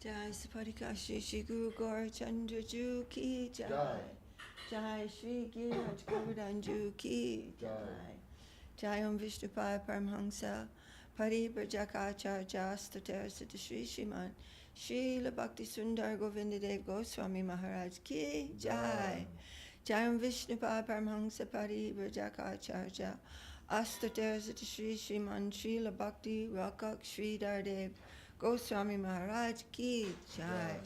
Jai Sapadika Shri Guru Gaur Chandra Ju Ki Jai. Jai Shri Giraj Govardhan Ju Ki Jai. Jai Om Vishnupad Paramhansa Paribrajakachar Jastater Siddha Shri Shriman Srila Bhakti Sundar Govindadev Goswami Maharaj Ki Jai. Jai Om Vishnupad Paramhansa Paribrajakachar Astater Siddha Shri Shriman Srila Bhakti Rakak Shri Dardev Goswami Maharaj Ki Jai.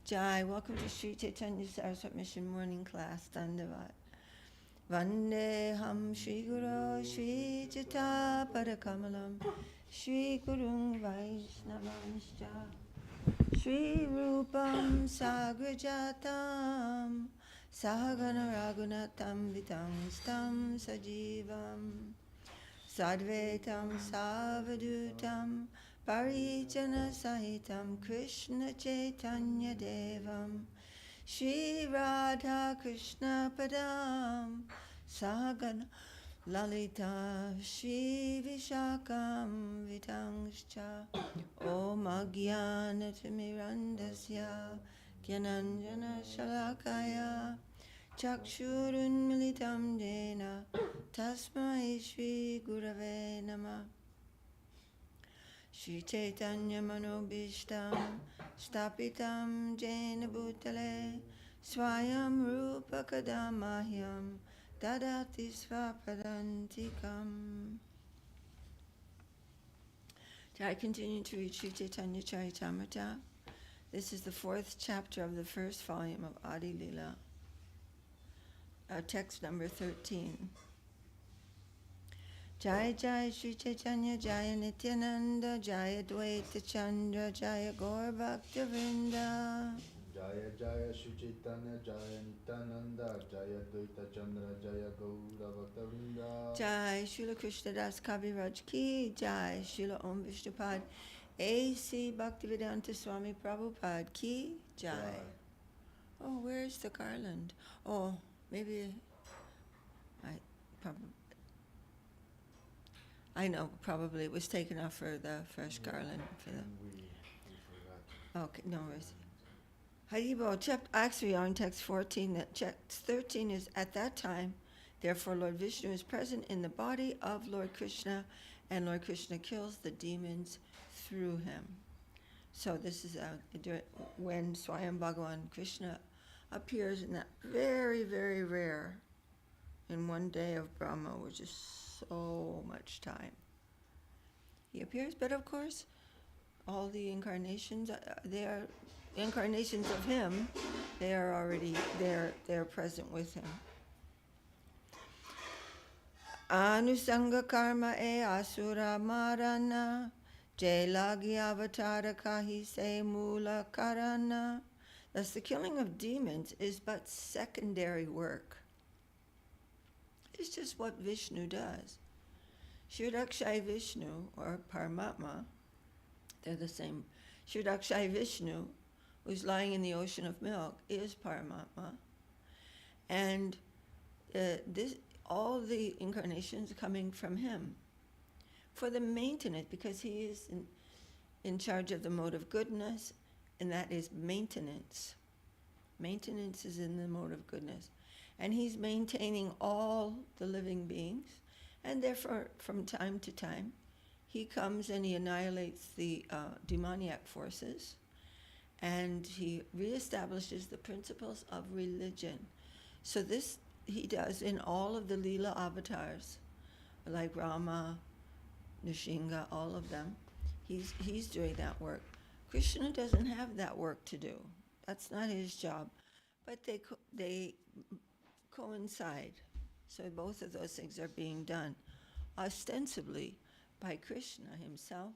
Jai. Welcome to Sri Chaitanya Saraswat Mission Morning Class. Dandavat. Vandeham Shri Guru Shri Jita Padakamalam Shri Gurung Vaishnavanscha Shri Rupam Sagrajatam Sahagana Raghunatam Vitangstam Sajivam Sadvetam Savadutam Parijana Sahitam Krishna Chaitanya Devam Shri Radha Krishna Padam Sagana Lalita Shri Vishakam Vitangscha Om Agyana Timirandasya Gyananjana Shalakaya Chakshurun Militam Jena Tasmai Shri Gurave Namah Shri Chaitanya Manobishtam Stapitam Jena Bhutale Swayam Rupa Kadamahyam Dadati Svapadantikam. I continue to read Shri Chaitanya Charitamrta. This is the 4th chapter of the 1st volume of Adi Lila. Text number 13. Jaya Jaya Shri Chaitanya Jaya Nityananda Jaya Dvaita Chandra Jaya Gaur Bhakta Vrinda Jaya Jaya Shri Chaitanya Jaya Nityananda Jaya Dvaita Chandra Jaya Gaura Bhakta Vrinda Jai Srila Krishna Das Kaviraj Ki Jai Srila Om Vishnupad A.C. Bhaktivedanta Swami Prabhupada Ki Jai. Oh, where's the garland? Oh, maybe I know, probably it was taken off for the fresh garland. For the we forgot. Okay, no worries. Haribo, actually on text 14, that text 13 is at that time, therefore Lord Vishnu is present in the body of Lord Krishna, and Lord Krishna kills the demons through him. So this is when Swayam Bhagavan Krishna appears in that very, very rare, in one day of Brahma, which is so much time. He appears, but of course, all the incarnations, they are incarnations of him. They are already there. They are present with him. Anusanga karma e asura marana jelagi avatara kahi se mula karana. Thus, the killing of demons is but secondary work. It's just what Vishnu does. Shridakshay Vishnu, or Paramatma, they're the same. Shridakshay Vishnu, who's lying in the ocean of milk, is Paramatma. And all the incarnations coming from him for the maintenance, because he is in charge of the mode of goodness, and that is maintenance. Maintenance is in the mode of goodness. And he's maintaining all the living beings, and therefore, from time to time, he comes and he annihilates the demoniac forces, and he reestablishes the principles of religion. So this he does in all of the Lila avatars, like Rama, Nrsimha, all of them. He's doing that work. Krishna doesn't have that work to do. That's not his job. But they coincide. So both of those things are being done ostensibly by Krishna himself,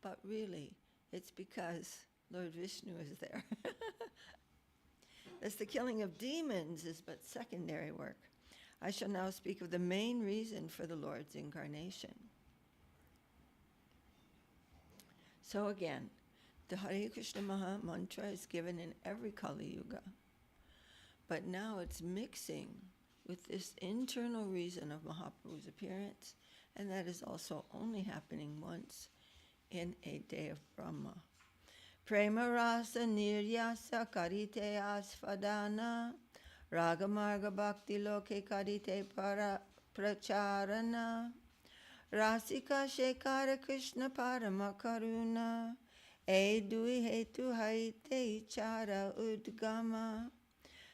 but really it's because Lord Vishnu is there. Thus the killing of demons is but secondary work. I shall now speak of the main reason for the Lord's incarnation. So again, the Hare Krishna Maha Mantra is given in every Kali Yuga. But now it's mixing with this internal reason of Mahaprabhu's appearance, and that is also only happening once in a day of Brahma. Prema rasa niryasa karite asfadana Ragamarga bhakti loke karite para pracharana Rasika Shekara Krishna Parama Karuna Edui Hetu Haite Chara Udgama.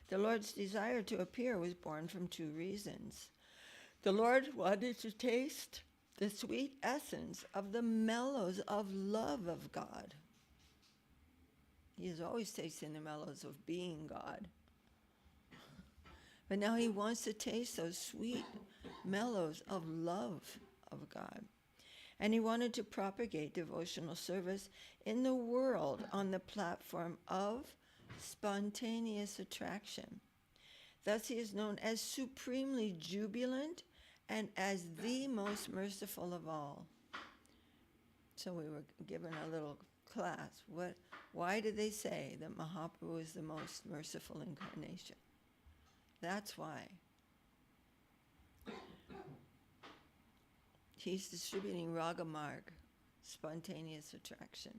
The Lord's desire to appear was born from two reasons. The Lord wanted to taste the sweet essence of the mellows of love of God. He is always tasting the mellows of being God. But now he wants to taste those sweet mellows of love of God. And he wanted to propagate devotional service in the world on the platform of spontaneous attraction. Thus he is known as supremely jubilant and as the most merciful of all. So we were given a little class. Why do they say that Mahaprabhu is the most merciful incarnation? That's why. He's distributing Ragamarg, spontaneous attraction.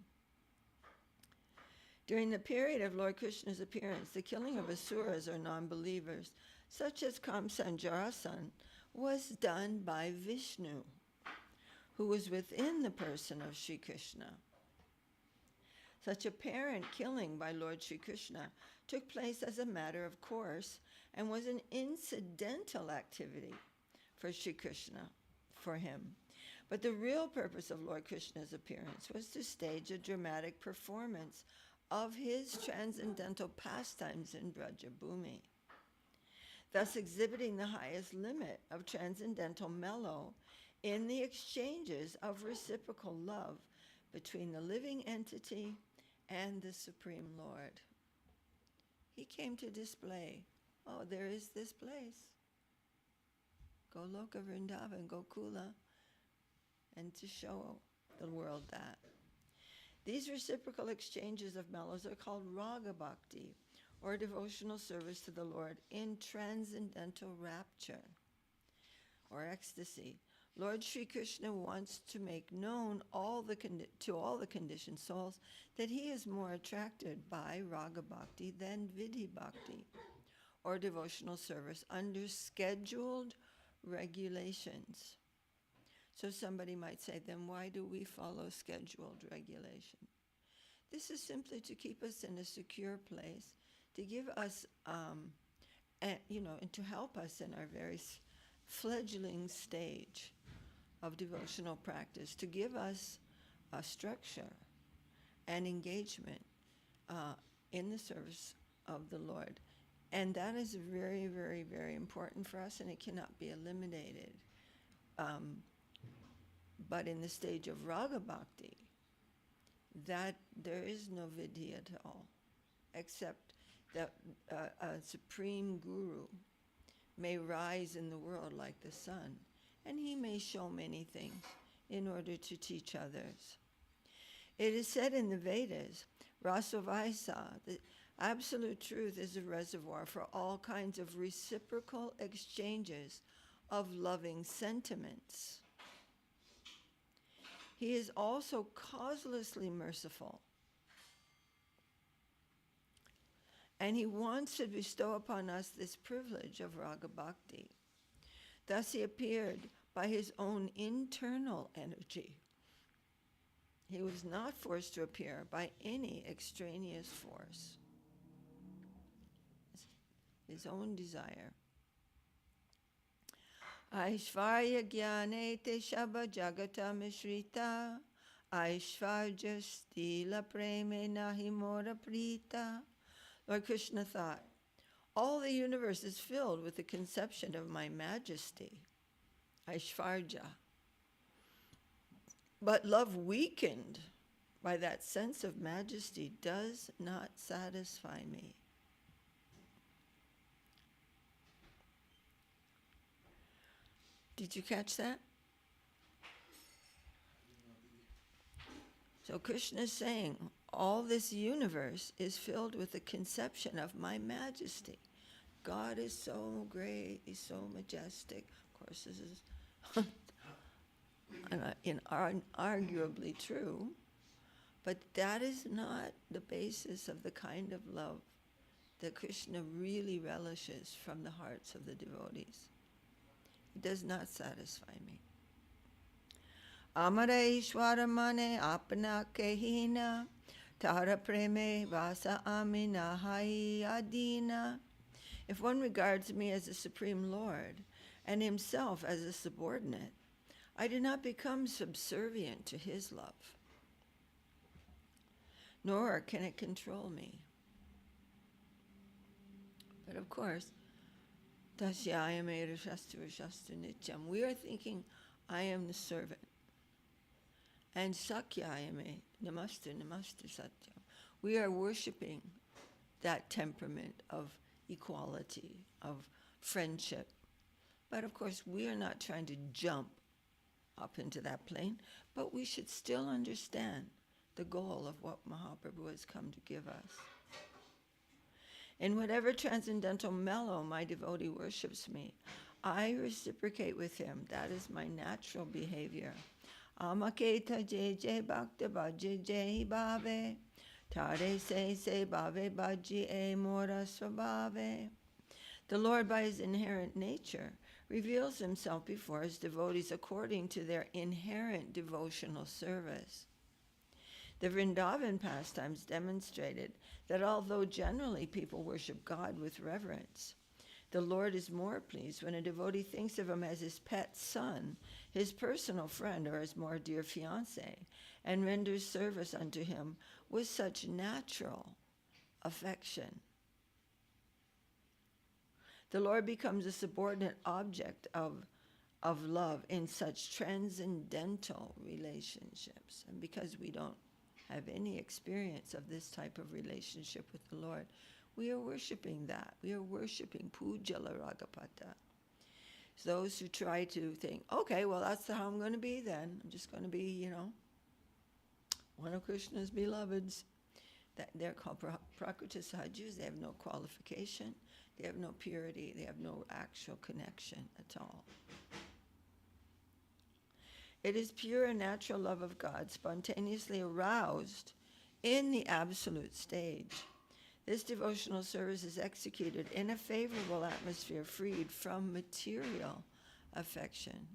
During the period of Lord Krishna's appearance, the killing of asuras or non-believers, such as Kamsa and Jarasan, was done by Vishnu, who was within the person of Sri Krishna. Such apparent killing by Lord Sri Krishna took place as a matter of course and was an incidental activity for Sri Krishna, for him. But the real purpose of Lord Krishna's appearance was to stage a dramatic performance of his transcendental pastimes in Brajabhumi, thus exhibiting the highest limit of transcendental mellow in the exchanges of reciprocal love between the living entity and the Supreme Lord. He came to display, oh, there is this place, Goloka Vrindavan, Gokula, and to show the world that. These reciprocal exchanges of mellows are called Raga Bhakti, or devotional service to the Lord in transcendental rapture or ecstasy. Lord Sri Krishna wants to make known to all the conditioned souls that he is more attracted by Raga Bhakti than Vidhi Bhakti, or devotional service under scheduled regulations. So somebody might say, then why do we follow scheduled regulation? This is simply to keep us in a secure place, to give us, and to help us in our very fledgling stage of devotional practice, to give us a structure and engagement in the service of the Lord. And that is very, very, very important for us, and it cannot be eliminated. But in the stage of Raga Bhakti, that there is no vidhi at all, except that a supreme guru may rise in the world like the sun, and he may show many things in order to teach others. It is said in the Vedas, Rasavaisa, the absolute truth is a reservoir for all kinds of reciprocal exchanges of loving sentiments. He is also causelessly merciful. And he wants to bestow upon us this privilege of Raga Bhakti. Thus he appeared by his own internal energy. He was not forced to appear by any extraneous force. His own desire. Aishvarya jnanete shaba jagata mishrita Aishvarya stila preme nahi mora prita. Lord Krishna thought, all the universe is filled with the conception of my majesty, Aishvarya. But love weakened by that sense of majesty does not satisfy me. Did you catch that? So Krishna is saying, all this universe is filled with the conception of my majesty. God is so great, he's so majestic. Of course, this is inarguably true, But that is not the basis of the kind of love that Krishna really relishes from the hearts of the devotees. It does not satisfy me. Amare Ishwaramane apna kehina tara preme vasa amina hai adina. If one regards me as a supreme Lord and himself as a subordinate, I do not become subservient to his love, nor can it control me. But of course, tasyayame rashastu rashastu nityam. We are thinking, I am the servant. And sakyayame namastu namastu satyam. We are worshipping that temperament of equality, of friendship. But of course, we are not trying to jump up into that plane, but we should still understand the goal of what Mahaprabhu has come to give us. In whatever transcendental mellow my devotee worships me, I reciprocate with him. That is my natural behavior. Amaketa je je bhakta bhaje je bhave, tare se bhave bhaji e mora svabhave. The Lord, by his inherent nature, reveals himself before his devotees according to their inherent devotional service. The Vrindavan pastimes demonstrated that although generally people worship God with reverence, the Lord is more pleased when a devotee thinks of him as his pet son, his personal friend, or his more dear fiancé, and renders service unto him with such natural affection. The Lord becomes a subordinate object of love in such transcendental relationships. And because we don't have any experience of this type of relationship with the Lord, we are worshiping that. We are worshiping Pujala Ragapata. Those who try to think, okay, well, that's how I'm going to be then. I'm just going to be, one of Krishna's beloveds. That they're called Prakriti Sahajus. They have no qualification. They have no purity. They have no actual connection at all. It is pure and natural love of God, spontaneously aroused in the absolute stage. This devotional service is executed in a favorable atmosphere, freed from material affection.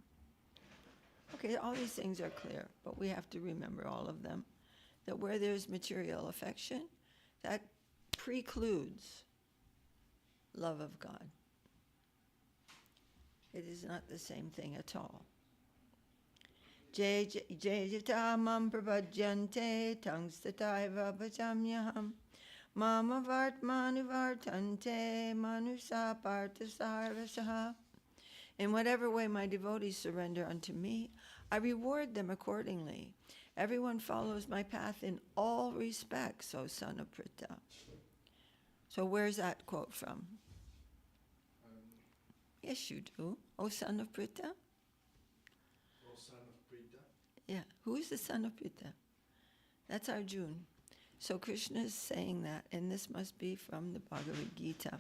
Okay, all these things are clear, but we have to remember all of them. That where there's material affection, that precludes love of God. It is not the same thing at all. Jayatamam prabhajyante tangstataiva bhajamyaham mama vartmanuvartante manusa parthasarvasaha. In whatever way my devotees surrender unto me, I reward them accordingly. Everyone follows my path in all respects, O son of Pritha. So where's that quote from? Yes, you do. O son of Pritha? O son of Pritha? Yeah. Who is the son of Pritha? That's Arjuna. So Krishna is saying that, and this must be from the Bhagavad Gita.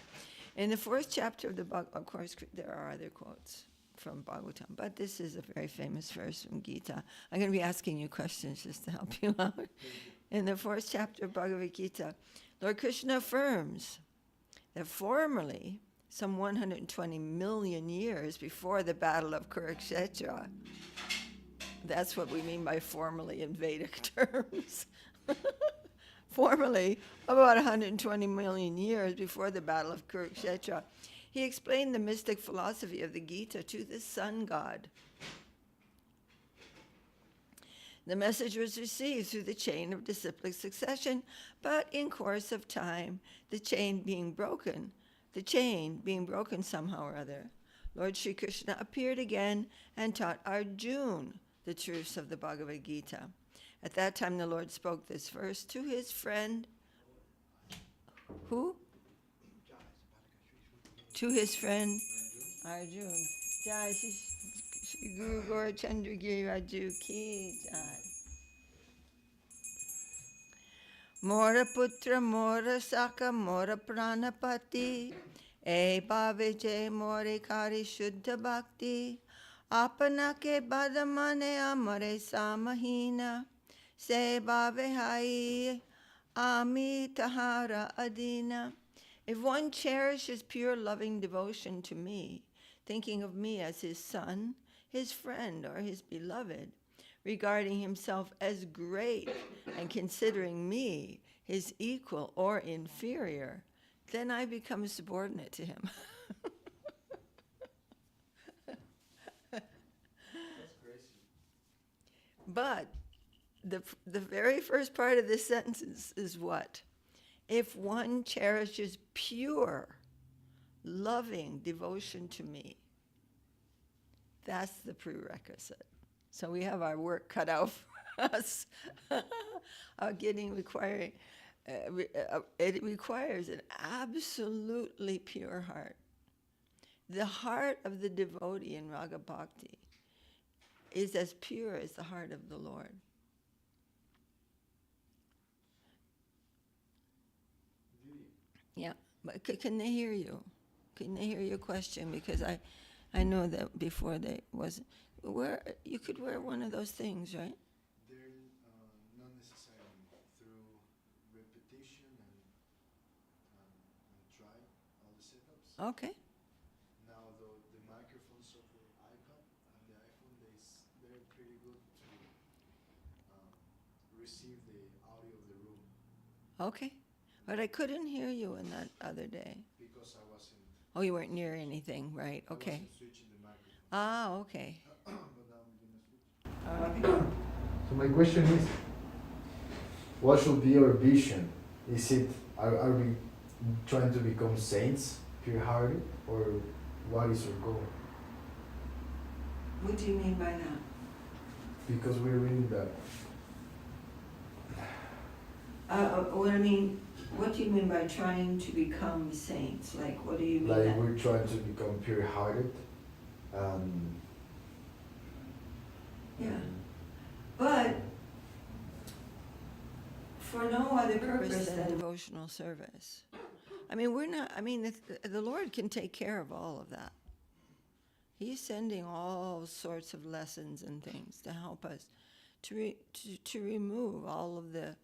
In the 4th chapter of the Bhagavad, of course, there are other quotes from Bhagavatam, but this is a very famous verse from Gita. I'm going to be asking you questions just to help you out. In the 4th chapter of Bhagavad Gita, Lord Krishna affirms that formerly, some 120 million years before the battle of Kurukshetra, that's what we mean by formerly in Vedic terms. Formerly, about 120 million years before the battle of Kurukshetra, he explained the mystic philosophy of the Gita to the sun god. The message was received through the chain of disciplic succession, but in course of time, the chain being broken somehow or other, Lord Sri Krishna appeared again and taught Arjuna the truths of the Bhagavad Gita. At that time, the Lord spoke this verse to his friend. Who? To his friend Arjuna. Jai Shri Guru Gaurachandra Giraju Ki Jai. Mora Putra Mora Saka Mora Pranapati E Bhavije More Kari Shuddha Bhakti Apana Ke Badamane Amare Samahina Seva vihai ami tahara adina. If one cherishes pure loving devotion to me, thinking of me as his son, his friend, or his beloved, regarding himself as great and considering me his equal or inferior, then I become subordinate to him. That's crazy. But the very first part of this sentence is what? If one cherishes pure, loving devotion to me, that's the prerequisite. So we have our work cut out for us. It requires an absolutely pure heart. The heart of the devotee in Raga Bhakti is as pure as the heart of the Lord. Didi, Yeah, but can they hear you? Can they hear your question? Because I know that before they wasn't. You could wear one of those things, right? they're not necessarily through repetition and try all the setups. Okay. Now the microphones of the iPad and the iPhone, they're pretty good to receive the audio of the room Okay. But I couldn't hear you in that other day. because I wasn't. Oh, you weren't near anything, right? I Okay. wasn't switching the microphone. Ah, okay. But now I'm gonna switch. Okay. So my question is, what should be our vision? Is it are we trying to become saints, pure-hearted, or what is our goal? What do you mean by that? Because we're reading that What do you mean by trying to become saints? Like, what do you mean? like we're trying to become pure-hearted, Yeah. But for no other purpose than devotional service. I mean, the Lord can take care of all of that. He's sending all sorts of lessons and things to help us to remove all of the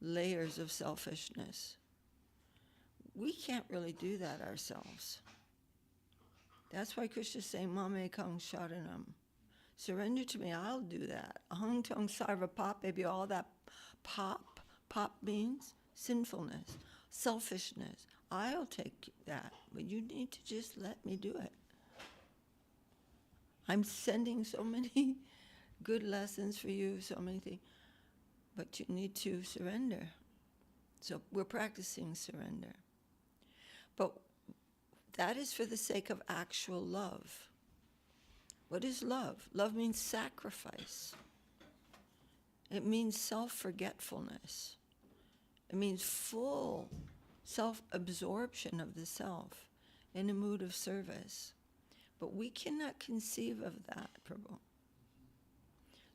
layers of selfishness. We can't really do that ourselves. That's why Krishna's saying, Mame Kang Sharanam. Surrender to me, I'll do that. Ahang Tong Sarva Pap, baby, all that pop means sinfulness, selfishness. I'll take that, but you need to just let me do it. I'm sending so many good lessons for you, so many things, but you need to surrender. So we're practicing surrender. But that is for the sake of actual love. What is love? Love means sacrifice. It means self-forgetfulness. It means full self-absorption of the self in a mood of service. But we cannot conceive of that, Prabhu.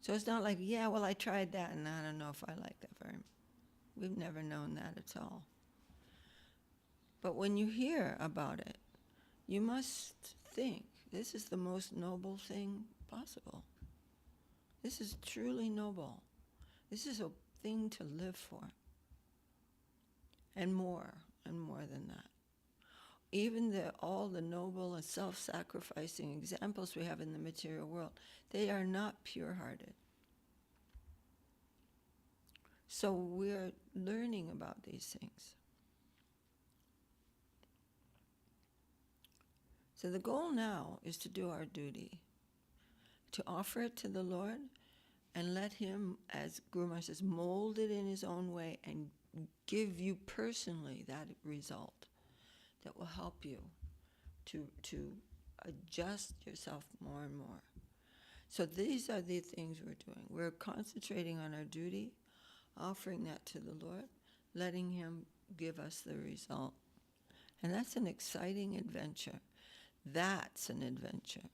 So it's not like, yeah, well, I tried that and I don't know if I like that very much. We've never known that at all. But when you hear about it, you must think, this is the most noble thing possible. This is truly noble. This is a thing to live for. And more than that. Even all the noble and self-sacrificing examples we have in the material world, they are not pure-hearted. So we're learning about these things. So the goal now is to do our duty, to offer it to the Lord and let Him, as Guru Maharaj says, mold it in His own way and give you personally that result that will help you to adjust yourself more and more. So these are the things we're doing. We're concentrating on our duty, offering that to the Lord, letting Him give us the result. And that's an exciting adventure. That's an adventure.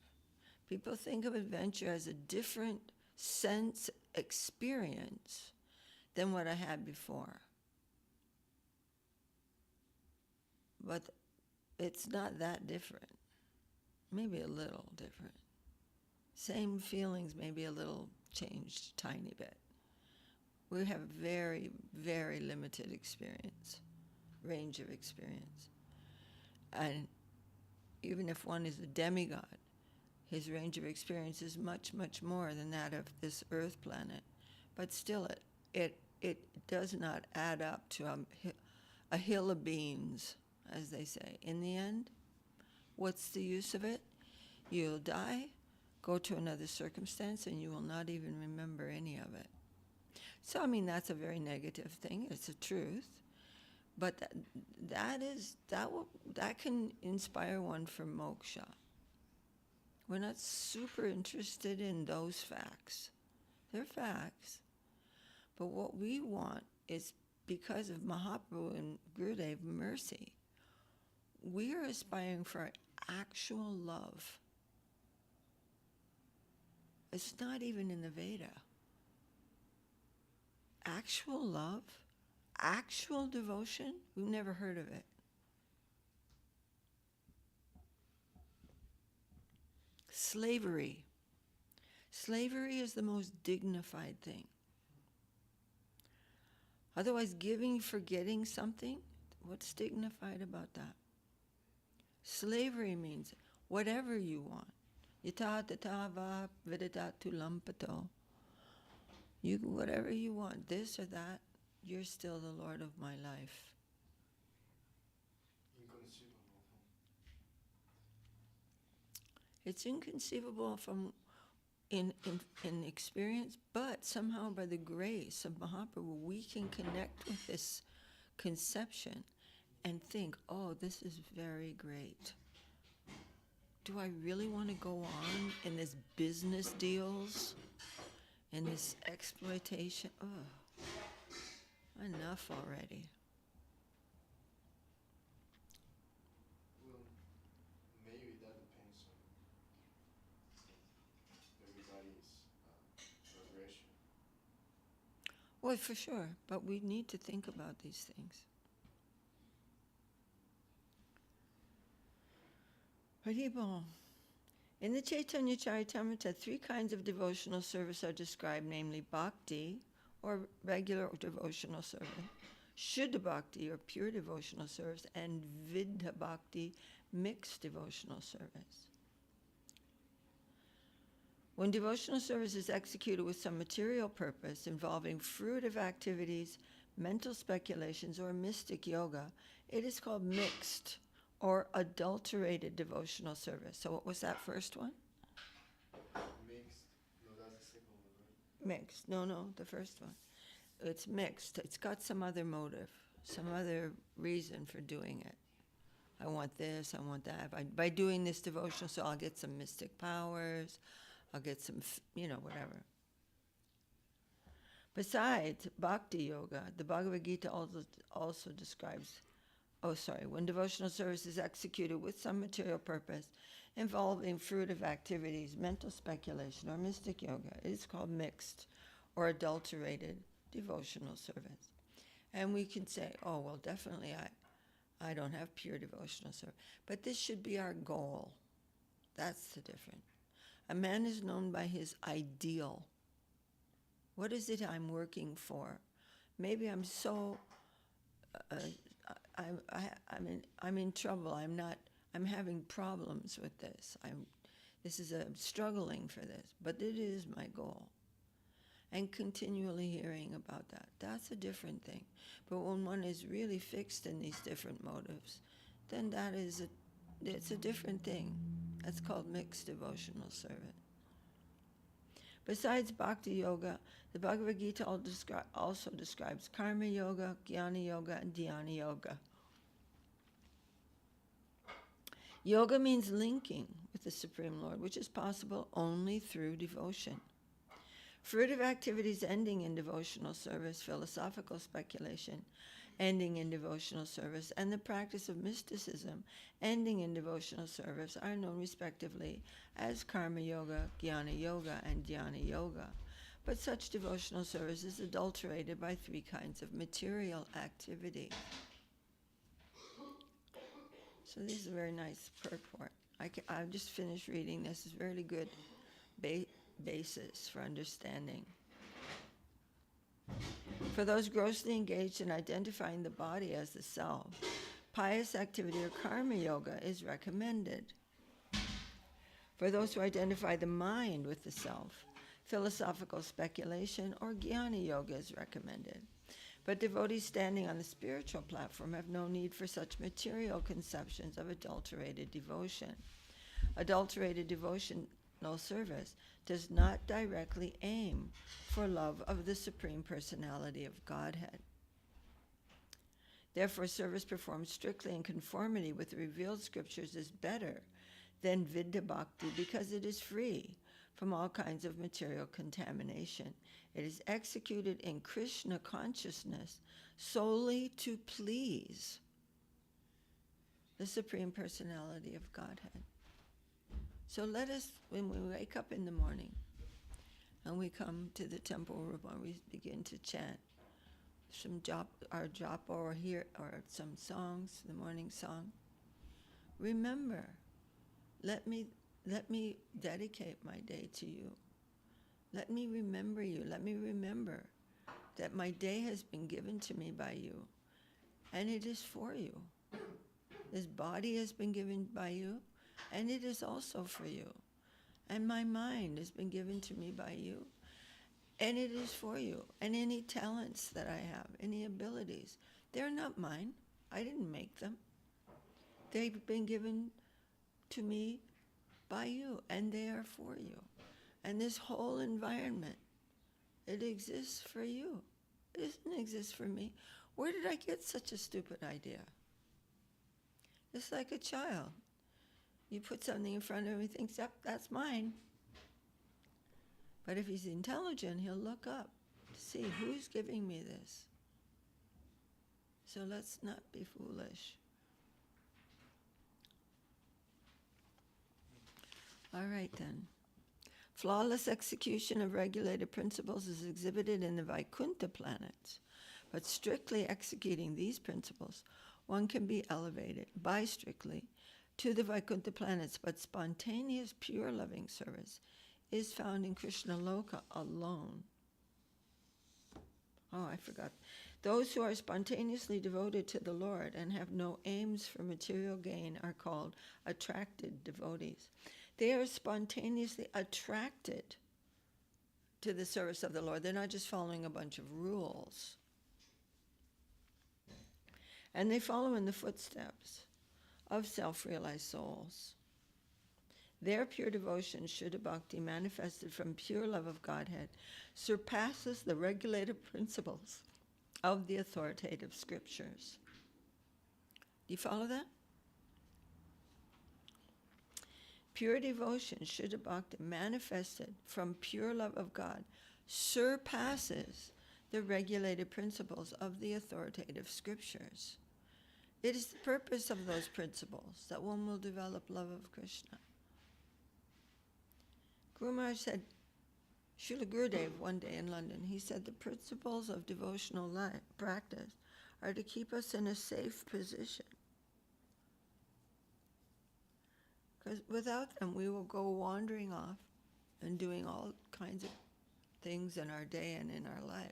People think of adventure as a different sense experience than what I had before. But it's not that different. Maybe a little different. Same feelings, maybe a little changed, tiny bit. We have very, very limited range of experience. And even if one is a demigod, his range of experience is much, much more than that of this earth planet. But still, it does not add up to a hill of beans, as they say. In the end, what's the use of it? You'll die, go to another circumstance, and you will not even remember any of it. So, I mean, that's a very negative thing. It's a truth. But that can inspire one for moksha. We're not super interested in those facts. They're facts. But what we want is, because of Mahaprabhu and Gurudev mercy, we are aspiring for actual love. It's not even in the Veda. Actual love, actual devotion, we've never heard of it. Slavery. Slavery is the most dignified thing. Otherwise, giving for getting something, what's dignified about that? Slavery means whatever you want. Yata tatava vidadatu lampato. You, whatever you want, this or that, you're still the Lord of my life. Inconceivable. It's inconceivable in experience, but somehow by the grace of Mahaprabhu, we can connect with this conception and think, oh, this is very great. Do I really want to go on in this business deals, in this exploitation? Oh, enough already. Well, maybe that depends on everybody's progression. Well, for sure, but we need to think about these things. Haribol. In the Chaitanya Charitamrta, 3 kinds of devotional service are described, namely bhakti, or regular devotional service, Shuddha bhakti, or pure devotional service, and Vidha bhakti, mixed devotional service. When devotional service is executed with some material purpose involving fruitive activities, mental speculations, or mystic yoga, it is called mixed or adulterated devotional service. So what was that first one? Mixed. No, that's the second one, right? Mixed. No, the first one. It's mixed. It's got some other motive, some other reason for doing it. I want this, I want that. By doing this devotional, so I'll get some mystic powers, I'll get some, whatever. Besides bhakti yoga, the Bhagavad Gita also describes, when devotional service is executed with some material purpose involving fruitive activities, mental speculation, or mystic yoga, it is called mixed or adulterated devotional service. And we can say, oh, well, definitely I don't have pure devotional service. But this should be our goal. That's the difference. A man is known by his ideal. What is it I'm working for? Maybe I'm so, I'm in trouble. I'm having problems with this. I'm struggling for this, but it is my goal. And continually hearing about that. That's a different thing. But when one is really fixed in these different motives, then it's a different thing. That's called mixed devotional service. Besides bhakti yoga, the Bhagavad Gita also describes karma yoga, jnana yoga, and dhyana yoga. Yoga means linking with the Supreme Lord, which is possible only through devotion. Fruitive activities ending in devotional service, philosophical speculation ending in devotional service, and the practice of mysticism ending in devotional service are known respectively as karma yoga, jnana yoga, and dhyana yoga. But such devotional service is adulterated by 3 kinds of material activity. So this is a very nice purport. I've just finished reading this. It's a very good basis for understanding. For those grossly engaged in identifying the body as the self, pious activity or karma yoga is recommended. For those who identify the mind with the self, philosophical speculation or jnana yoga is recommended. But devotees standing on the spiritual platform have no need for such material conceptions of adulterated devotion. Adulterated devotional service does not directly aim for love of the Supreme Personality of Godhead. Therefore, service performed strictly in conformity with the revealed scriptures is better than Vidya Bhakti because it is free from all kinds of material contamination. It is executed in Krishna consciousness solely to please the Supreme Personality of Godhead. So let us, when we wake up in the morning and we come to the temple room and we begin to chant some our japa or some songs, the morning song, remember, let me dedicate my day to you. Let me remember you. Let me remember that my day has been given to me by you, and it is for you. This body has been given by you, and it is also for you. And my mind has been given to me by you, and it is for you. And any talents that I have, any abilities, they're not mine. I didn't make them. They've been given to me by you, and they are for you. And this whole environment, it exists for you. It doesn't exist for me. Where did I get such a stupid idea? It's like a child. You put something in front of him, he thinks, yep, that's mine. But if he's intelligent, he'll look up to see who's giving me this. So let's not be foolish. All right then. Flawless execution of regulated principles is exhibited in the Vaikuntha planets. But strictly executing these principles, one can be elevated by strictly to the Vaikuntha planets, but spontaneous, pure loving service is found in Krishna Loka alone. Oh, I forgot. Those who are spontaneously devoted to the Lord and have no aims for material gain are called attracted devotees. They are spontaneously attracted to the service of the Lord. They're not just following a bunch of rules. And they follow in the footsteps of self-realized souls. Their pure devotion, Shuddha Bhakti, manifested from pure love of Godhead, surpasses the regulated principles of the authoritative scriptures. Do you follow that? Pure devotion, Shuddha Bhakti, manifested from pure love of God, surpasses the regulated principles of the authoritative scriptures. It is the purpose of those principles that one will develop love of Krishna. Guru Maharaj said, Srila Gurudev one day in London, he said the principles of devotional life, practice are to keep us in a safe position. Because without them, we will go wandering off and doing all kinds of things in our day and in our life.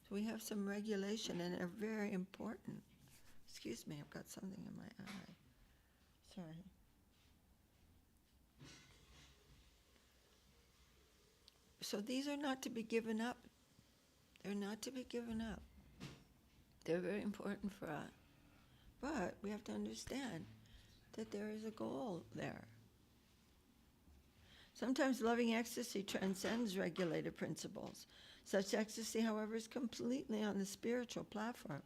So we have some regulation, and they're very important. Excuse me, I've got something in my eye. Sorry. So these are not to be given up. They're not to be given up. They're very important for us. But we have to understand that there is a goal there. Sometimes loving ecstasy transcends regulated principles. Such ecstasy, however, is completely on the spiritual platform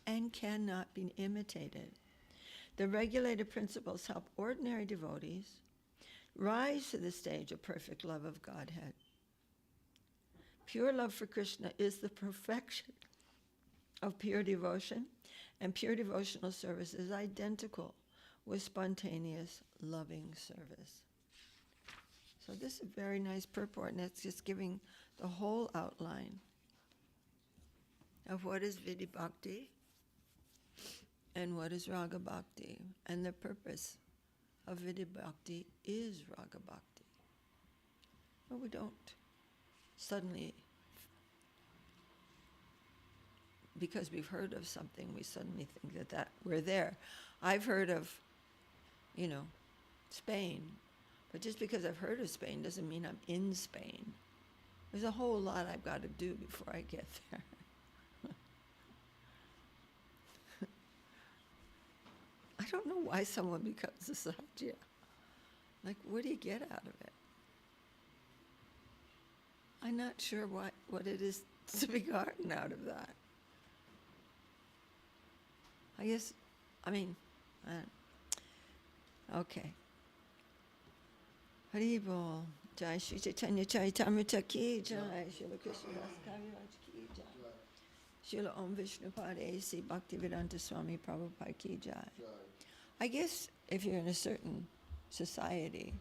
and cannot be imitated. The regulated principles help ordinary devotees rise to the stage of perfect love of Godhead. Pure love for Krishna is the perfection of pure devotion, and pure devotional service is identical with spontaneous loving service. So this is a very nice purport, and it's just giving the whole outline of what is Vidya Bhakti and what is Raga Bhakti. And the purpose of Vidya Bhakti is Raga Bhakti. But we don't suddenly because we've heard of something, we suddenly think that we're there. I've heard of, Spain, but just because I've heard of Spain doesn't mean I'm in Spain. There's a whole lot I've got to do before I get there. I don't know why someone becomes a sadhya. Like, what do you get out of it? I'm not sure what it is to be gotten out of that. Okay. Hari Bol. Jai Shri Chaitanya Charitamrta ki Jai. Srila Krishna Das Kaviraj ki Jai. Srila Om Vishnu Pade Si Bhaktivedanta Swami Prabhupada ki Jai. I guess if you're in a certain society,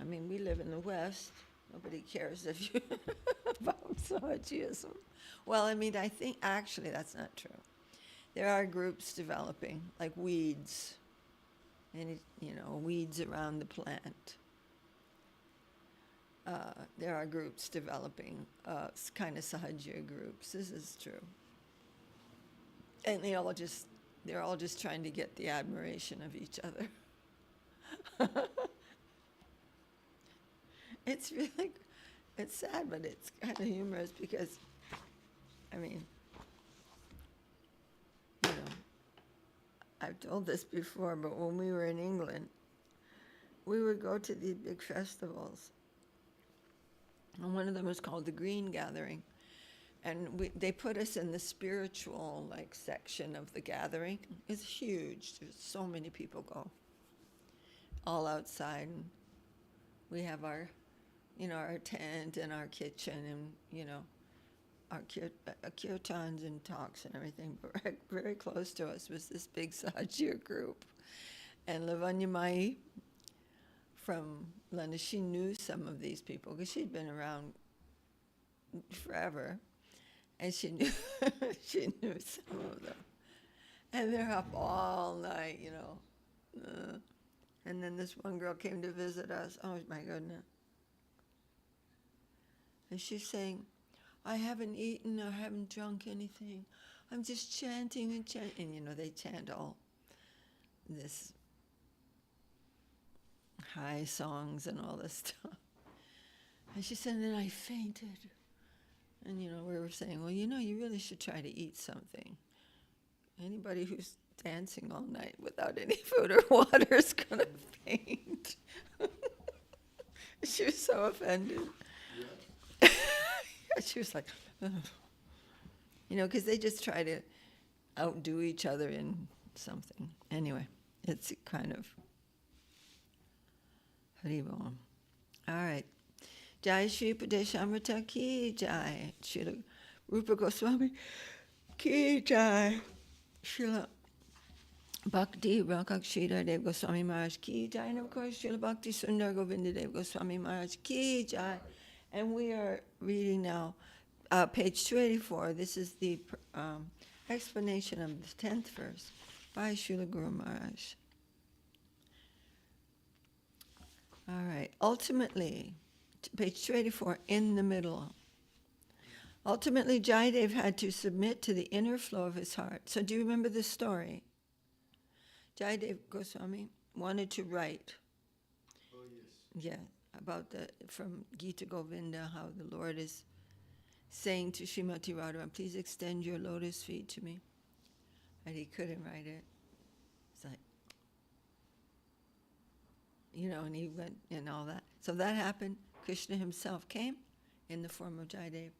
we live in the West, nobody cares if you about Sahajiism. Well, I think actually that's not true. There are groups developing, like weeds, and weeds around the plant. There are groups developing, kind of Sahaja groups. This is true. And they're all just trying to get the admiration of each other. It's really, it's sad, but it's kind of humorous because, I've told this before, but when we were in England, we would go to these big festivals. And one of them was called the Green Gathering. And they put us in the spiritual section of the gathering. It's huge. There's so many people go. All outside. And we have our tent and our kitchen and, our kirtans and talks and everything. But right, very close to us was this big Sahajir group. And Lavanya Mai from London, she knew some of these people because she'd been around forever. And she knew some of them. And they're up all night, And then this one girl came to visit us. Oh, my goodness. And she's saying, I haven't eaten or haven't drunk anything. I'm just chanting and chanting. And, they chant all this high songs and all this stuff. And she said, and then I fainted. And, we were saying, well, you really should try to eat something. Anybody who's dancing all night without any food or water is going to faint. She was so offended. Yeah. She was like, ugh. Because they just try to outdo each other in something. Anyway, it's kind of Haribol. All right. Jai Shri Upadesamrta ki Jai. Srila Rupa Goswami ki Jai. Srila Bhakti Rakshita Dev Goswami Maharaj ki Jai. And of course, Srila Bhakti Sundar Govinda Dev Goswami Maharaj ki Jai. And we are reading now page 284. This is the explanation of the 10th verse by Srila Guru Maharaj. All right. Ultimately, page 284, in the middle. Ultimately, Jayadev had to submit to the inner flow of his heart. So do you remember this story? Jayadev Goswami wanted to write. Oh, yes. Yeah, about from Gita Govinda, how the Lord is saying to Srimati Radharani, please extend your lotus feet to me. And he couldn't write it. It's like, and he went and all that. So that happened. Krishna himself came in the form of Jayadev,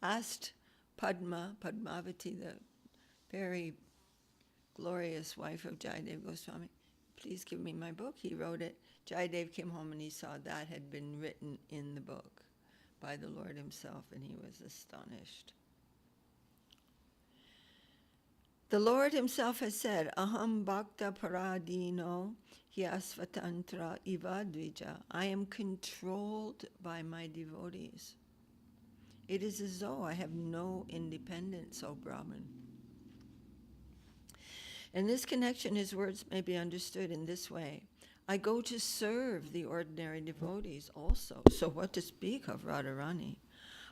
asked Padmavati, the very glorious wife of Jayadev Goswami, please give me my book. He wrote it. Jayadev came home and he saw that had been written in the book by the Lord himself, and he was astonished. The Lord himself has said, Aham bhakta paradino hyasvatantra iva dvija. I am controlled by my devotees. It is as though I have no independence, O Brahman. In this connection, his words may be understood in this way. I go to serve the ordinary devotees also. So what to speak of Radharani?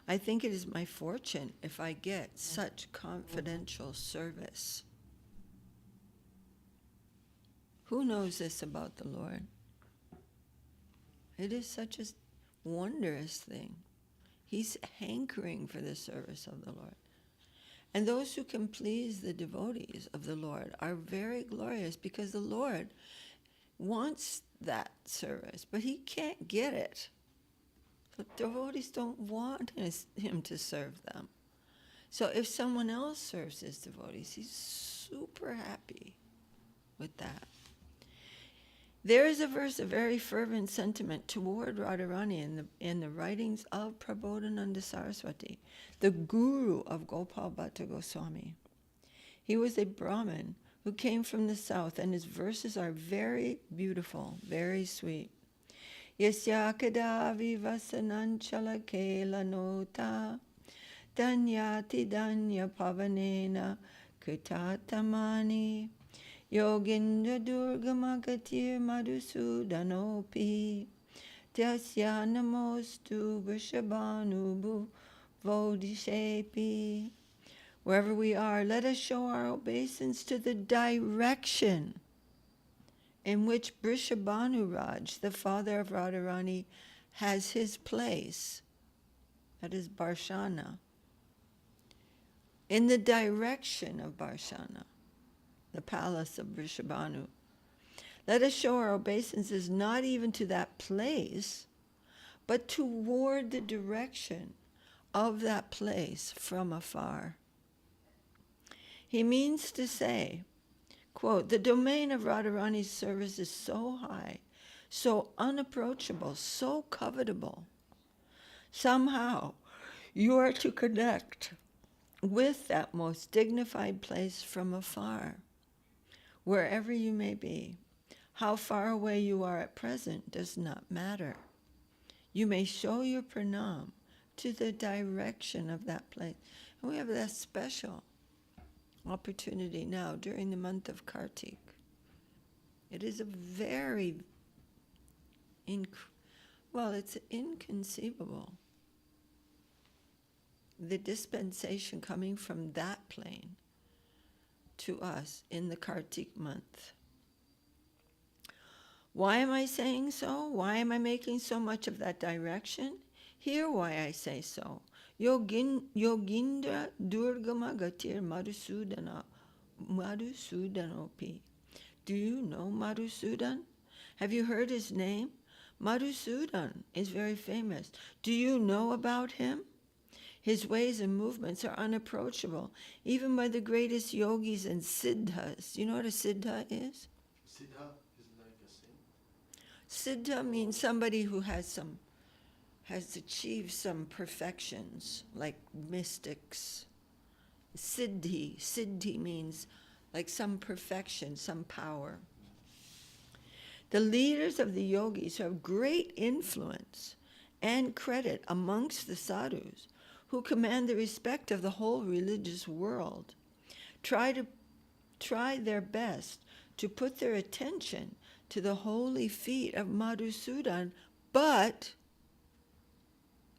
I think it is my fortune if I get such confidential service. Who knows this about the Lord? It is such a wondrous thing. He's hankering for the service of the Lord. And those who can please the devotees of the Lord are very glorious, because the Lord wants that service, but he can't get it. The devotees don't want him to serve them. So if someone else serves his devotees, he's super happy with that. There is a verse of very fervent sentiment toward Radharani in the writings of Prabhupada Saraswati, the guru of Gopal Bhatta Goswami. He was a Brahmin who came from the south, and his verses are very beautiful, very sweet. Yasya kadavi vasananchala kela nota danyati danya pavanena kutatamani Yogindra Durgamagatir Madhusudanopi Tyasya Namostu Vrishabhanubu Vodishepi. Wherever we are, let us show our obeisance to the direction in which Vrishabhanu Raj, the father of Radharani, has his place. That is Barshana. In the direction of Barshana, the palace of Vrishabhanu. Let us show our obeisances not even to that place, but toward the direction of that place from afar. He means to say, quote, the domain of Radharani's service is so high, so unapproachable, so covetable. Somehow, you are to connect with that most dignified place from afar. Wherever you may be, how far away you are at present does not matter. You may show your pranam to the direction of that place. And we have that special opportunity now during the month of Kartik. It is a very, it's inconceivable. The dispensation coming from that plane to us in the Kartik month. Why am I saying so? Why am I making so much of that direction? Hear why I say so. Yogindra Durgama Gatir Madhusudanopi. Do you know Madhusudan? Have you heard his name? Madhusudan is very famous. Do you know about him? His ways and movements are unapproachable, even by the greatest yogis and siddhas. You know what a siddha is? Siddha is like a saint? Siddha means somebody who has achieved some perfections, like mystics. Siddhi means like some perfection, some power. The leaders of the yogis who have great influence and credit amongst the sadhus, who command the respect of the whole religious world, try their best to put their attention to the holy feet of Madhusudan, but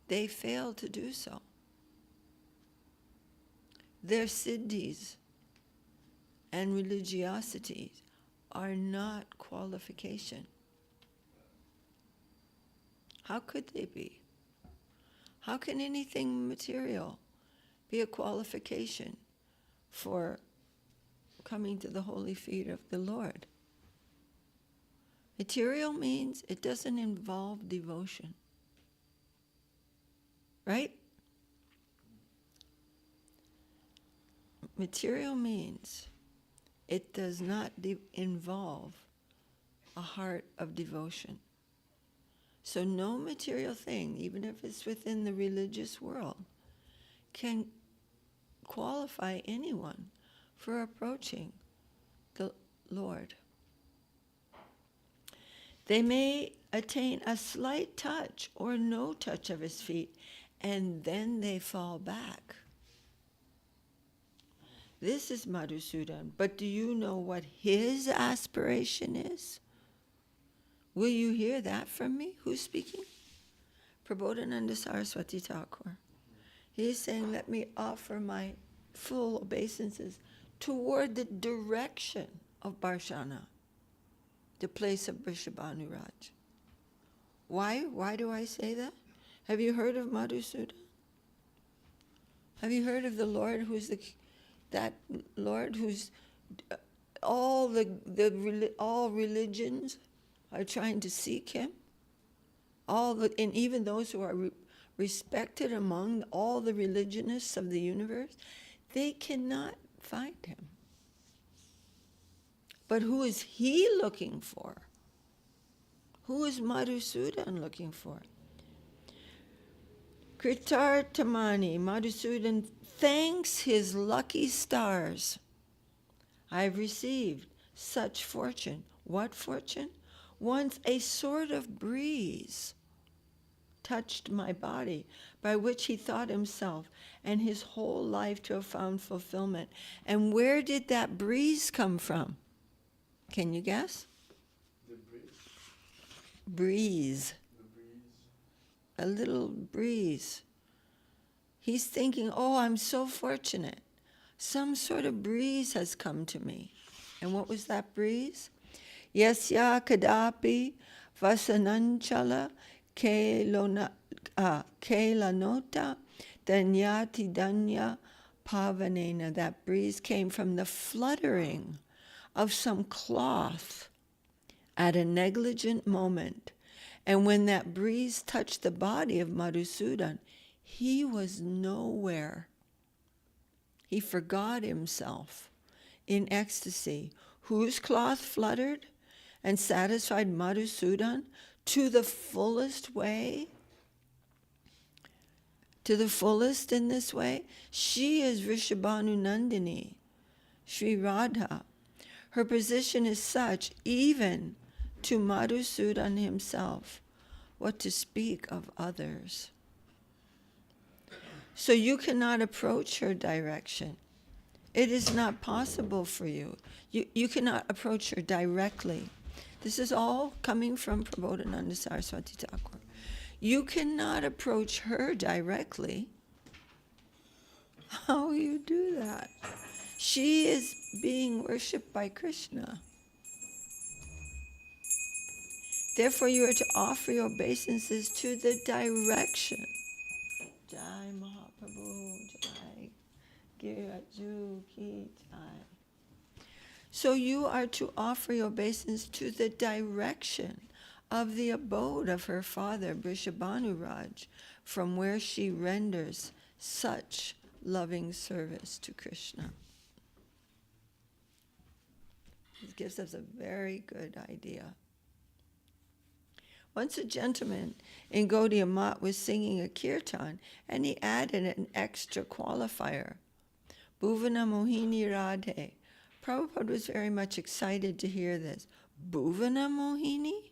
they fail to do so. Their siddhis and religiosities are not qualification. How could they be? How can anything material be a qualification for coming to the holy feet of the Lord? Material means it doesn't involve devotion. Right? Material means it does not involve a heart of devotion. So no material thing, even if it's within the religious world, can qualify anyone for approaching the Lord. They may attain a slight touch or no touch of his feet, and then they fall back. This is Madhusudan, but do you know what his aspiration is? Will you hear that from me? Who's speaking? Prabodhananda Saraswati Thakur. He's saying, let me offer my full obeisances toward the direction of Barshana, the place of Vrishabhanuraj. Why? Why do I say that? Have you heard of Madhusudan? Have you heard of the Lord who's that Lord who's all religions are trying to seek him? And even those who are respected among all the religionists of the universe, they cannot find him. But who is he looking for? Who is Madhusudan looking for? Kritartamani, Madhusudan thanks his lucky stars. I've received such fortune. What fortune? Once a sort of breeze touched my body, by which he thought himself and his whole life to have found fulfillment. And where did that breeze come from? Can you guess? The breeze. Breeze. The breeze. A little breeze. He's thinking, oh, I'm so fortunate. Some sort of breeze has come to me. And what was that breeze? Yasya kadapi vasananchala kelanota danyati danya pavanena. That breeze came from the fluttering of some cloth at a negligent moment. And when that breeze touched the body of Madhusudan, he was nowhere. He forgot himself in ecstasy. Whose cloth fluttered and satisfied Madhusudan to the fullest way? To the fullest in this way? She is Vrishabhanu Nandini, Sri Radha. Her position is such, even to Madhusudan himself, what to speak of others. So you cannot approach her direction. It is not possible for you. You cannot approach her directly. This is all coming from Prabodhananda Saraswati Thakur. You cannot approach her directly. How will you do that? She is being worshipped by Krishna. Therefore, you are to offer your obeisances to the direction. Jai Mahaprabhu, Jai Giraju Ki Jai. So you are to offer your obeisance to the direction of the abode of her father, Vrishabhanuraj, from where she renders such loving service to Krishna. This gives us a very good idea. Once a gentleman in Gaudiya Math was singing a kirtan, and he added an extra qualifier, Bhuvana Mohini Radhe. Prabhupada was very much excited to hear this. Bhuvana Mohini?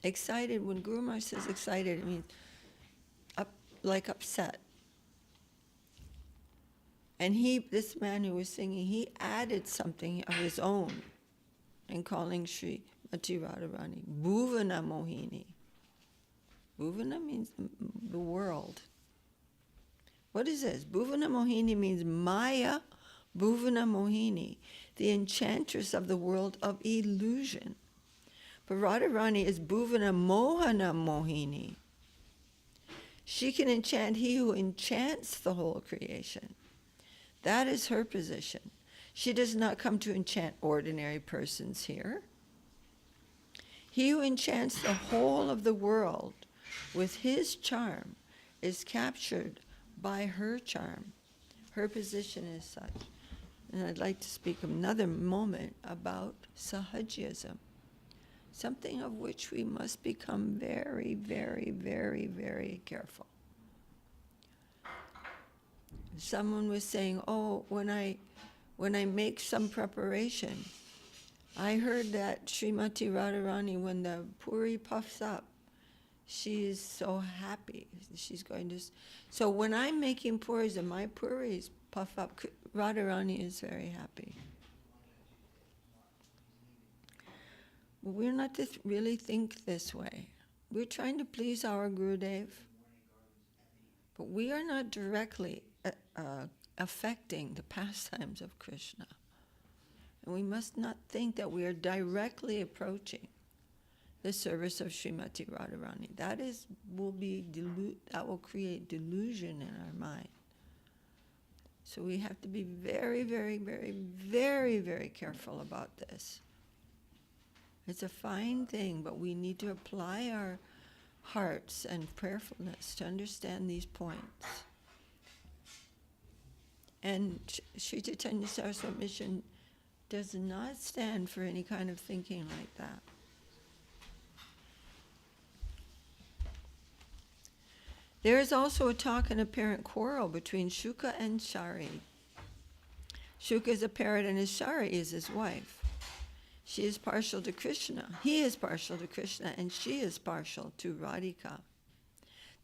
Excited, when Guru Maharaj says excited, it means like upset. And this man who was singing, he added something of his own in calling Srimati Radharani Bhuvana Mohini. Bhuvana means the world. What is this? Bhuvana Mohini means Maya Bhuvana Mohini, the enchantress of the world of illusion. But Radharani is Bhuvana Mohana Mohini. She can enchant he who enchants the whole creation. That is her position. She does not come to enchant ordinary persons here. He who enchants the whole of the world with his charm is captured by her charm. Her position is such. And I'd like to speak another moment about Sahajism, something of which we must become very, very, very, very careful. Someone was saying, oh, when I make some preparation, I heard that Srimati Radharani, when the puri puffs up, she is so happy. She's going to. So when I'm making puris and my puris puff up, Radharani is very happy. But we're not to really think this way. We're trying to please our Gurudev, But we are not directly affecting the pastimes of Krishna. And we must not think that we are directly approaching the service of Srimati Radharani. That will create delusion in our mind. So we have to be very, very, very, very, very careful about this. It's a fine thing, but we need to apply our hearts and prayerfulness to understand these points. And Sri Chaitanya Saraswat Mission does not stand for any kind of thinking like that. There is also a talk and apparent quarrel between Shuka and Shari. Shuka is a parrot and his Shari is his wife. She is partial to Krishna. He is partial to Krishna and she is partial to Radhika.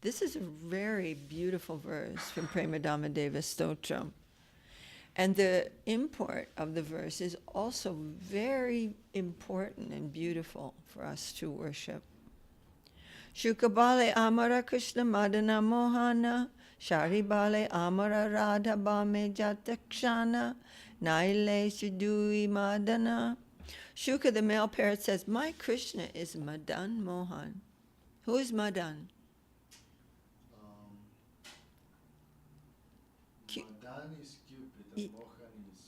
This is a very beautiful verse from Premadama Deva Stotram. And the import of the verse is also very important and beautiful for us to worship. Shukabale Amara Krishna Madana Mohana, Sharibale Amara Radha Bame Jatakshana, Naile Shidui Madana. Shuka, the male parrot, says, my Krishna is Madan Mohan. Who is Madan? Madan is Cupid and Mohan is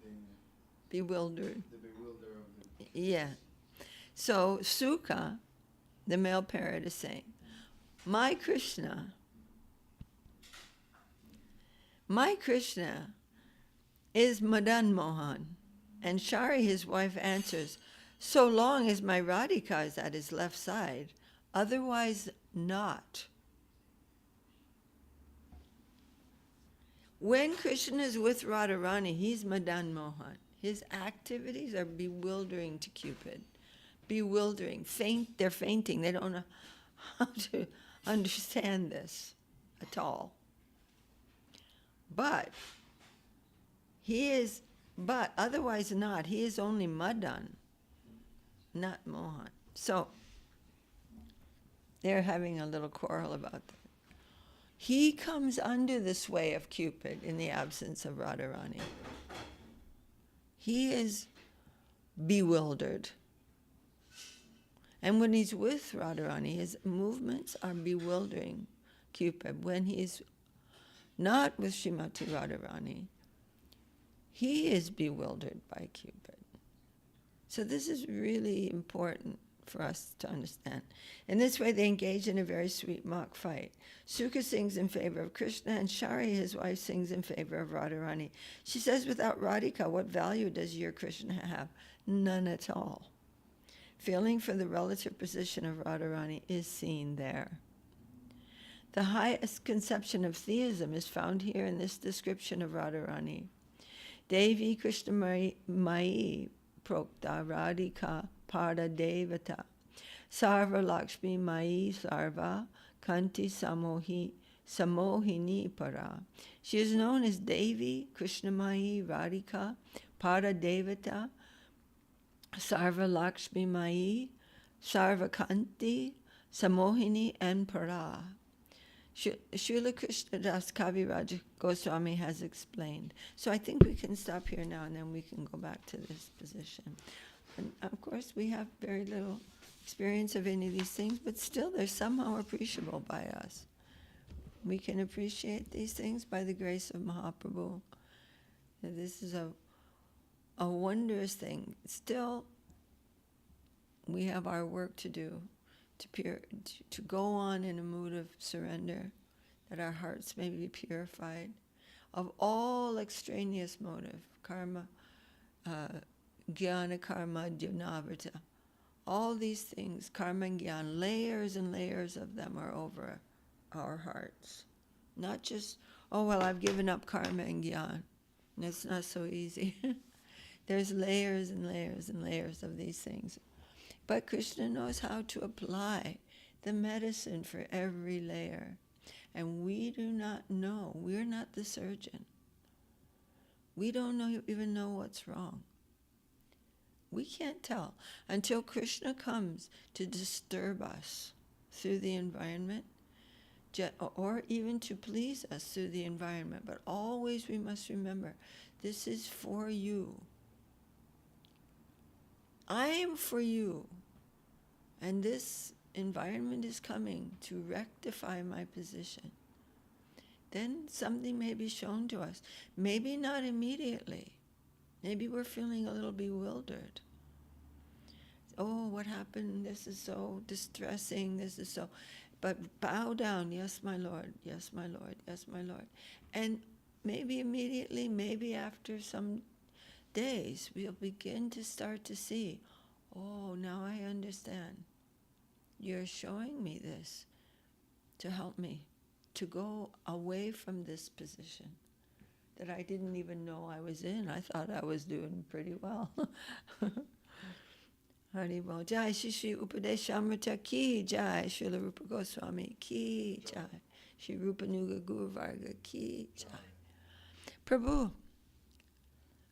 the bewildered. The bewilder of the... Yeah. So Sukha, the male parrot, is saying, my Krishna is Madan Mohan. And Shari, his wife, answers, so long as my Radhika is at his left side, otherwise not. When Krishna is with Radharani, he's Madan Mohan. His activities are bewildering to Cupid. Bewildering. They're fainting. They don't know how to understand this at all. But otherwise not. He is only Madan, not Mohan. So they're having a little quarrel about that. He comes under the sway of Cupid in the absence of Radharani. He is bewildered. And when he's with Radharani, his movements are bewildering Cupid. When he's not with Srimati Radharani, he is bewildered by Cupid. So this is really important for us to understand. In this way, they engage in a very sweet mock fight. Sukha sings in favor of Krishna, and Shari, his wife, sings in favor of Radharani. She says, without Radhika, what value does your Krishna have? None at all. Feeling for the relative position of Radharani is seen there. The highest conception of theism is found here in this description of Radharani. Devi Krishna Mai Prokta Radhika Pada Devata Sarva Lakshmi Mai Sarva Kanti Samohini Para. She is known as Devi Krishna Mai Radhika Pada Devata Sarva Lakshmi Mai Sarva Kanti Samohini and Para. Srila Krishnadas Kaviraj Goswami has explained. So I think we can stop here now and then we can go back to this position. And of course we have very little experience of any of these things, but still they're somehow appreciable by us. We can appreciate these things by the grace of Mahaprabhu. This is a wondrous thing. Still, we have our work to do. To go on in a mood of surrender, that our hearts may be purified of all extraneous motive, karma, jnana karma, dhanavrta. All these things, karma and jnana, layers and layers of them are over our hearts. Not just, oh, well, I've given up karma and jnana. It's not so easy. There's layers and layers and layers of these things. But Krishna knows how to apply the medicine for every layer. And we do not know. We're not the surgeon. We don't even know what's wrong. We can't tell until Krishna comes to disturb us through the environment, or even to please us through the environment. But always we must remember, this is for you. I am for you. And this environment is coming to rectify my position. Then something may be shown to us. Maybe not immediately. Maybe we're feeling a little bewildered. Oh, what happened? This is so distressing. This is so... But bow down. Yes, my Lord. Yes, my Lord. Yes, my Lord. And maybe immediately, maybe after some days, we'll begin to start to see, oh, now I understand. You're showing me this to help me to go away from this position that I didn't even know I was in. I thought I was doing pretty well. Haribol. Jai Shri Upadesamrta ki Jai. Srila Rupa Goswami ki Jai. Shri Rupa Nuga Guru Varga ki Jai. Prabhu,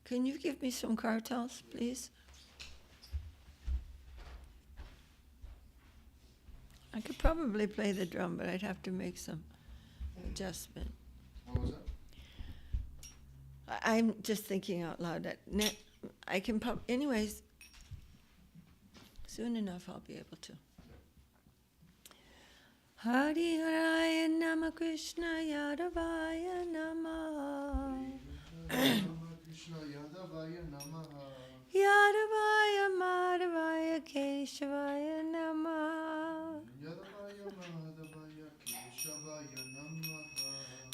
can you give me some kartals, please? I could probably play the drum, but I'd have to make some adjustment. What was that? I'm just thinking out loud that I can anyways, soon enough I'll be able to. Hari Haraya Nama Krishna Yadavaya Nama Krishna Yadavaya Namaha. Yadavaya Madhavaya Keshavaya Nama Yadavaya Madhavaya Keshavaya Namaha.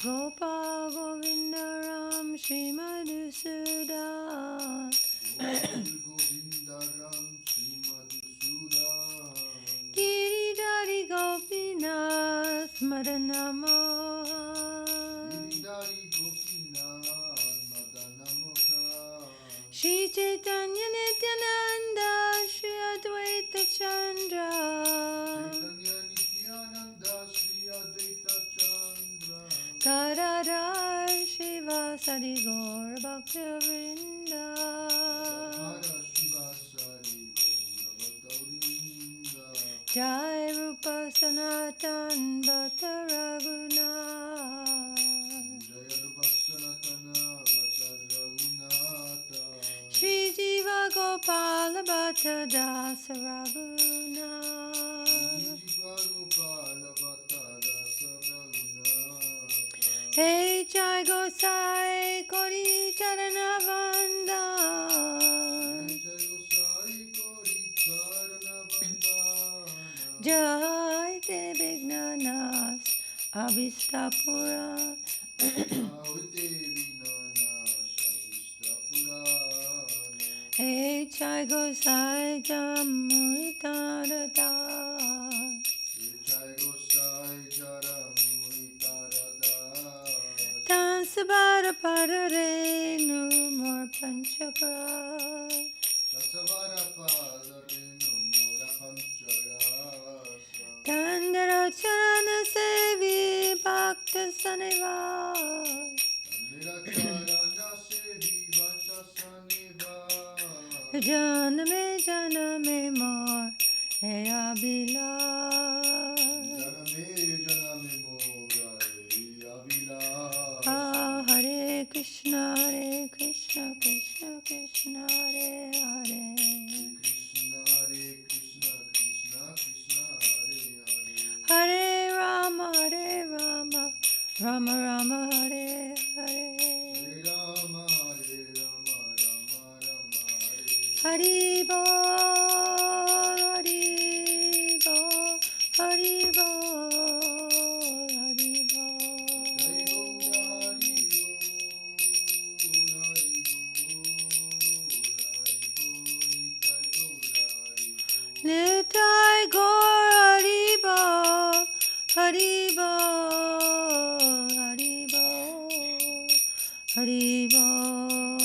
Gopal Govinda Ram Shri Madhusudan Govinda Ram Shri Madhusudan. Giridhari Gopinath Madanamoha Giridhari Gopinath Madanamoha. Shri Chaitanya Nityananda Shri Advaita Chandra Chaitanya Nityananda Shri Advaita Chandra. Karadhar Shivasari Gaur Bhakta Vrinda Hara Shivasari Gaura Bhaktavrinda. Jai Rupa Sanatan Bhata Raghunath Jaya Rupa Sanatana Bhatta Raghunatha. Shri Jiva Gopala Bhatta Dasa Raghunath Jiva Gopala Bhatta Dasa Raghunatha. Hey Jai Gosai Kori Charana Vandan Jai Gosai Kori Charana Vandana. Jai Te Vignanas Abhistapura Avite Vinana Shavishta Purana. Hey Jai Gosai Jamuitarada Jai Gosai Jaramuitarada. Tansabara Padarenu Mor Panchakras Dasavara Padarenu Mora Pancharasa. Tandara Charana Sevi Bhakta Sanivas Niracharana Sevi Vata Saniva. Janame Mor Hey Abhilash Janame Mora Avila. Hare Krishna Krishna Krishna Hare Hare Krishna Hare Krishna Krishna Krishna Hare Hare. Hare Rama Rama Rama Hare Hare Hare Rama Hare Rama Rama Rama Hare. Hari Bol Hari Bol Hari Bol Hari Bol Jai Gaura Hari Bol, Hari Bol, Nitai Gaura Hari Bol. Nitai Gaur Hari Bol Hari Bol Hari Bol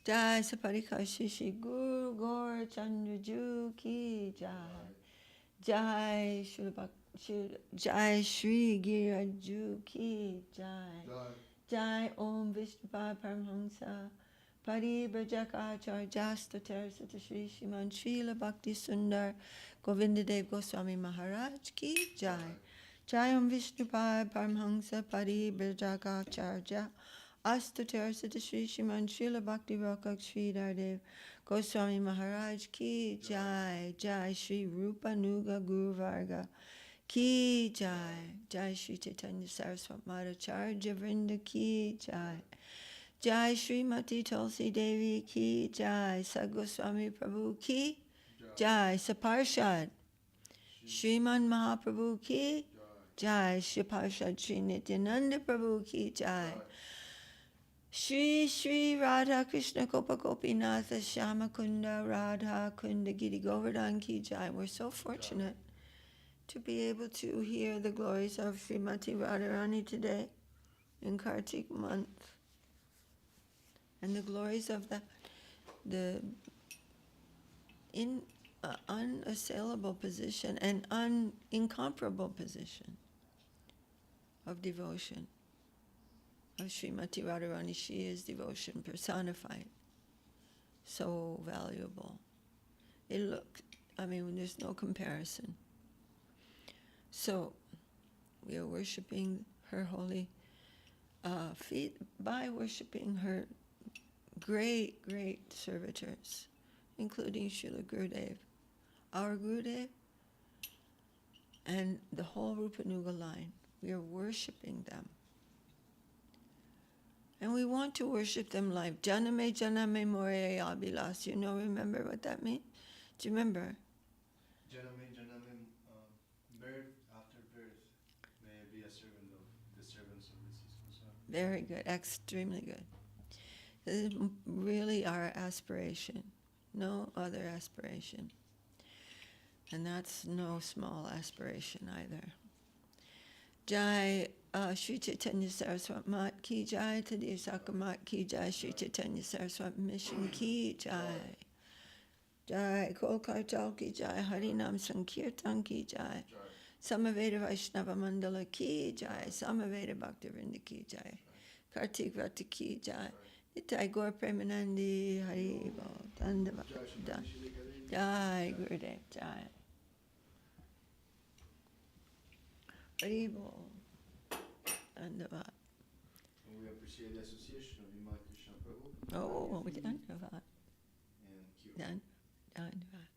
Jai Saparikashi Shri Guru Gaur Chandra Ju Ki Jai Jai Srila Jai Shri Giraju Ki Jai. Jai Om Vishnupada Paramhamsa Paribrajakaacharya Sata Shri Shriman Srila Bhakti Sundar Govindadev Goswami Maharaj Ki Jai. Jai Om Vishnupada Paramhamsa Paribrajakaacharya Sata Shri Shriman Srila Bhakti Rakak Shri Dardev Goswami Maharaj Ki Jai. Jai Shri Rupa Nuga Guru Varga Ki Jai. Jai Shri Chaitanya Saraswat Madhacharya Vrinda Ki Jai. Jai Srimati Tulsi Devi Ki Jai. Sadgoswami Prabhu Ki Jai. Saparshad Shriman Mahaprabhu Ki Jai. Shri Parshad Shri Nityananda Prabhu Ki Jai. Shri Shri Radha Krishna Gopa Gopinatha Shama Kunda Radha Kunda Giri Govardhan Ki Jai. We're so fortunate to be able to hear the glories of Srimati Radharani today in Kartik month, and the glories of the unassailable position and incomparable position of devotion of Srimati Radharani. She is devotion personified. So valuable. There's no comparison. So, we are worshipping her holy feet by worshipping her great, great servitors, including Srila Gurudev, our Gurudev, and the whole Rupanuga line. We are worshipping them. And we want to worship them live. Janame Janame More Abhilas. Remember what that means? Do you remember? Janame Janame, birth after birth, may I be a servant of the servants of the sisters. Very good, extremely good. This is really our aspiration. No other aspiration. And that's no small aspiration either. Jai Shri Chaitanya Saraswat Mat Ki Jai, Tadir Sakamat Ki Jai, Shri Chaitanya Saraswat Mission Ki Jai. Jai Kol Kartal Ki Jai, Harinam Sankirtan Ki Jai. Samaveda Vaishnava Mandala Ki Jai, Samaveda Bhaktivinoda Ki Jai. Kartik Vrata Ki Jai. Nitai Gaur Premanandi Hari Bol. Dandavat. Jai Gurudev Jai. Hari Bol. Dandavat. And we appreciate the association of Imam Krishna Prabhu. Oh, Dandavat. And Kyo. Dandavat.